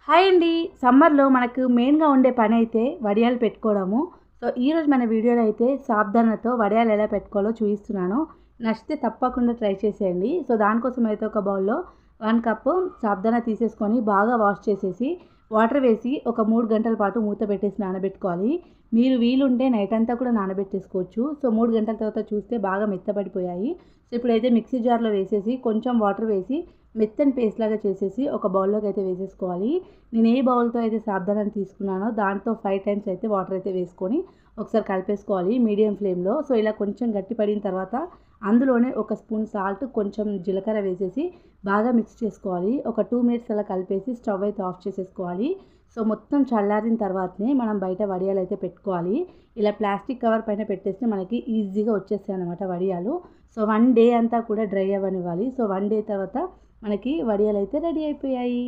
Hi అండి. సమ్మర్‌లో మనకు మెయిన్‌గా ఉండే పనైతే వడియాలు పెట్టుకోవడము. సో, ఈరోజు మన వీడియోలో అయితే సాబ్దానాతో వడియాలు ఎలా పెట్టుకోవాలో చూపిస్తున్నాను. నచ్చితే తప్పకుండా ట్రై చేసేయండి. సో, దానికోసం అయితే ఒక బౌల్‌లో 1 కప్పు సాబ్దానా తీసేసుకొని బాగా వాష్ చేసేసి వాటర్ వేసి ఒక 3 గంటల పాటు మూత పెట్టేసి నానబెట్టుకోవాలి. మీరు వీలుంటే నైట్ అంతా కూడా నానబెట్టేసుకోవచ్చు. సో, 3 గంటల తర్వాత చూస్తే బాగా మెత్తబడిపోయాయి. సో, ఇప్పుడైతే మిక్సీ జార్‌లో వేసేసి కొంచెం వాటర్ వేసి మెత్తని పేస్ట్ లాగా చేసేసి ఒక బౌల్లోకి అయితే వేసేసుకోవాలి. నేను ఏ బౌల్‌తో అయితే సాబ్దానాన్ని తీసుకున్నానో దాంతో 5 టైమ్స్ అయితే వాటర్ అయితే వేసుకొని ఒకసారి కలిపేసుకోవాలి మీడియం ఫ్లేమ్‌లో. సో, ఇలా కొంచెం గట్టి పడిన తర్వాత అందులోనే ఒక స్పూన్ సాల్ట్, కొంచెం జీలకర్ర వేసేసి బాగా మిక్స్ చేసుకోవాలి. ఒక 2 మినిట్స్ అలా కలిపేసి స్టవ్ అయితే ఆఫ్ చేసేసుకోవాలి. సో, మొత్తం చల్లారిన తర్వాతనే మనం బయట వడియాలు అయితే పెట్టుకోవాలి. ఇలా ప్లాస్టిక్ కవర్ పైన పెట్టేస్తే మనకి ఈజీగా వచ్చేస్తాయన్నమాట వడియాలు. సో, 1 డే అంతా కూడా డ్రై అవ్వనివ్వాలి. సో, 1 డే తర్వాత మనకి వడియాలు అయితే రెడీ అయిపోయాయి.